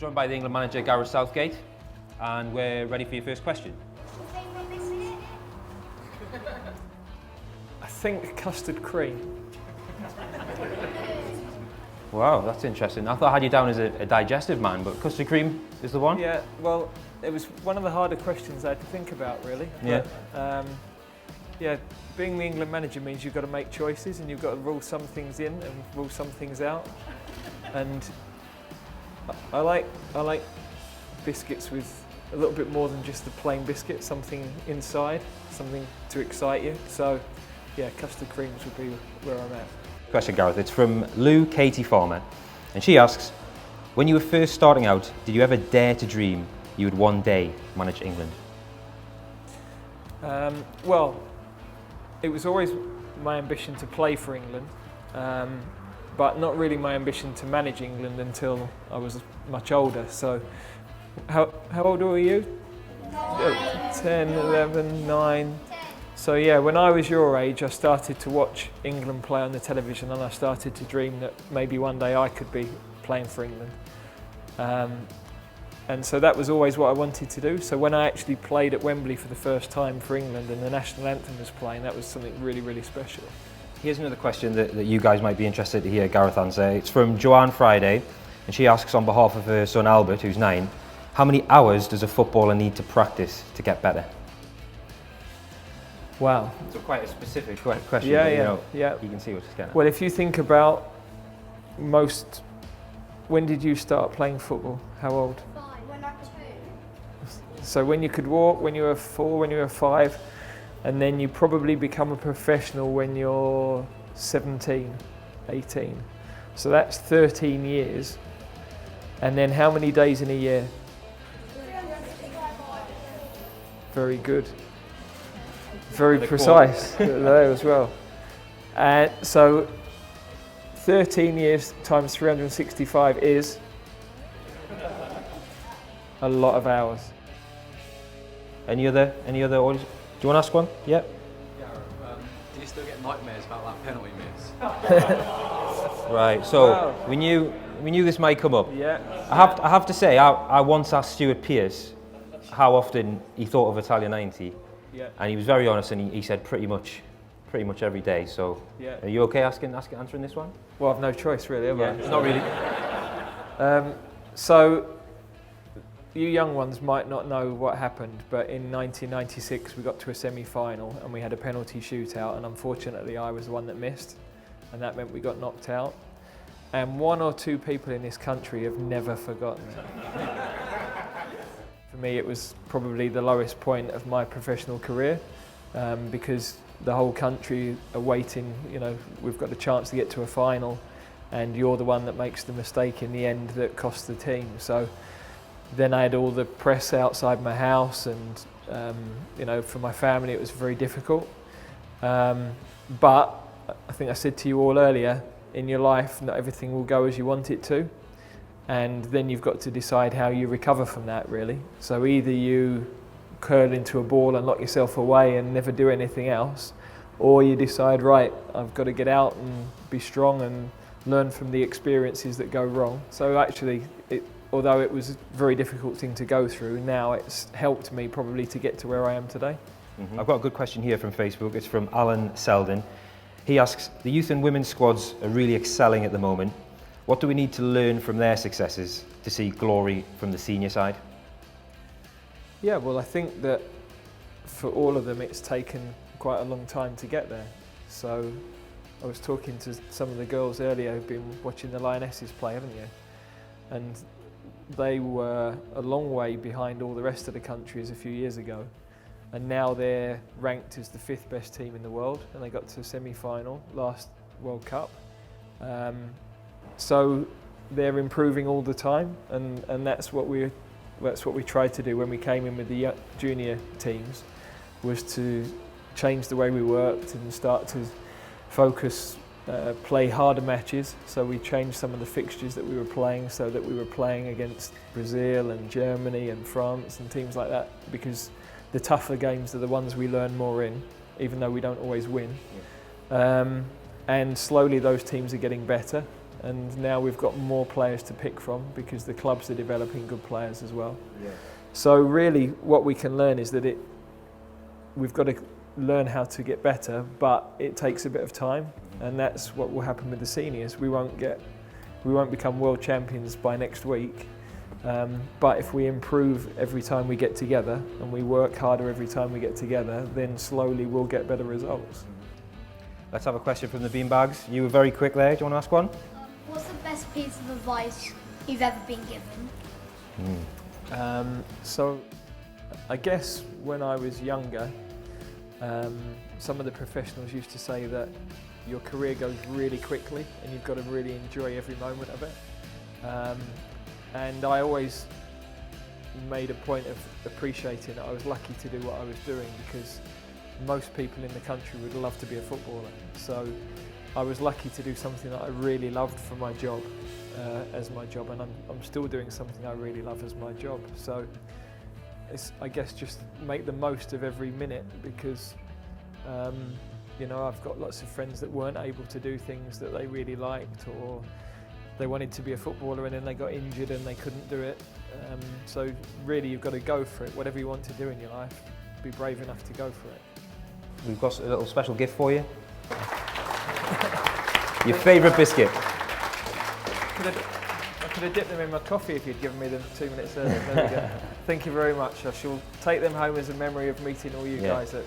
joined by the England manager Gareth Southgate, and we're ready for your first question. I think custard cream. Wow, that's interesting. I thought I had you down as a digestive man, but custard cream is the one? Yeah, well, it was one of the harder questions I had to think about, really. Yeah. But, yeah, being the England manager means you've got to make choices and you've got to rule some things in and rule some things out. And I like biscuits with a little bit more than just the plain biscuit, something inside, something to excite you. So, yeah, custard creams would be where I'm at. Question, Gareth. It's from Lou Katie Farmer, and she asks, when you were first starting out, did you ever dare to dream you would one day manage England? Well, it was always my ambition to play for England, but not really my ambition to manage England until I was much older. So, how old were you? 10, 11, 9. So yeah, when I was your age, I started to watch England play on the television, and I started to dream that maybe one day I could be playing for England. And so that was always what I wanted to do. So when I actually played at Wembley for the first time for England and the national anthem was playing, that was something really, really special. Here's another question that you guys might be interested to hear Gareth answer. It's from Joanne Friday, and she asks on behalf of her son Albert, who's 9, how many hours does a footballer need to practice to get better? Wow. So quite a specific question, Yeah, but, yeah. You can see what it's getting at. Well, if you think about when did you start playing football? How old? 5. When I was 2. So when you could walk, when you were 4, when you were 5, and then you probably become a professional when you're 17, 18. So that's 13 years. And then how many days in a year? 365. Very good. Very precise there as well. And so 13 years times 365 is a lot of hours. Any other audience? Do you want to ask one? Yep. Yeah, do you still get nightmares about that penalty miss? Right, so Wow. we knew this might come up. Yeah. I have to say, I once asked Stuart Pearce how often he thought of Italia 90, Yeah. and he was very honest, and he said pretty much every day. So, Yeah. are you okay answering this one? Well, I've no choice really, have I? Not really. So, you young ones might not know what happened, but in 1996 we got to a semi-final and we had a penalty shootout, and unfortunately I was the one that missed, and that meant we got knocked out. And 1 or 2 people in this country have never forgotten it. For me, it was probably the lowest point of my professional career, because the whole country are waiting, we've got a chance to get to a final, and you're the one that makes the mistake in the end that costs the team. So then I had all the press outside my house, and for my family it was very difficult. But I think I said to you all earlier, in your life not everything will go as you want it to, and then you've got to decide how you recover from that, really. So either you curl into a ball and lock yourself away and never do anything else, or you decide, right, I've got to get out and be strong and learn from the experiences that go wrong. So actually, although it was a very difficult thing to go through, now it's helped me probably to get to where I am today. Mm-hmm. I've got a good question here from Facebook. It's from Alan Selden. He asks, the youth and women's squads are really excelling at the moment. What do we need to learn from their successes to see glory from the senior side? Yeah, well, I think that for all of them it's taken quite a long time to get there. So I was talking to some of the girls earlier who've been watching the Lionesses play, haven't you? And they were a long way behind all the rest of the countries a few years ago. And now they're ranked as the 5th best team in the world, and they got to a semi-final last World Cup. So they're improving all the time, and that's what we tried to do when we came in with the junior teams, was to change the way we worked and start to focus, play harder matches. So we changed some of the fixtures that we were playing, so that we were playing against Brazil and Germany and France and teams like that, because the tougher games are the ones we learn more in, even though we don't always win. And slowly those teams are getting better. and now we've got more players to pick from because the clubs are developing good players as well. Yeah. So really what we can learn is that we've got to learn how to get better, but it takes a bit of time, and that's what will happen with the seniors. We won't become world champions by next week, but if we improve every time we get together and we work harder every time we get together, then slowly we'll get better results. Let's have a question from the beanbags. You were very quick there. Do you want to ask one? What's the best piece of advice you've ever been given? So I guess when I was younger, some of the professionals used to say that your career goes really quickly and you've got to really enjoy every moment of it. And I always made a point of appreciating that I was lucky to do what I was doing, because most people in the country would love to be a footballer. So I was lucky to do something that I really loved for my job, as my job, and I'm still doing something I really love as my job. So it's, I guess, just make the most of every minute, because you know, I've got lots of friends that weren't able to do things that they really liked, or they wanted to be a footballer and then they got injured and they couldn't do it. So really you've got to go for it. Whatever you want to do in your life, be brave enough to go for it. We've got a little special gift for you. Your favourite biscuit. I could have dipped them in my coffee if you'd given me them 2 minutes earlier. There we go. Thank you very much. I shall take them home as a memory of meeting all you guys at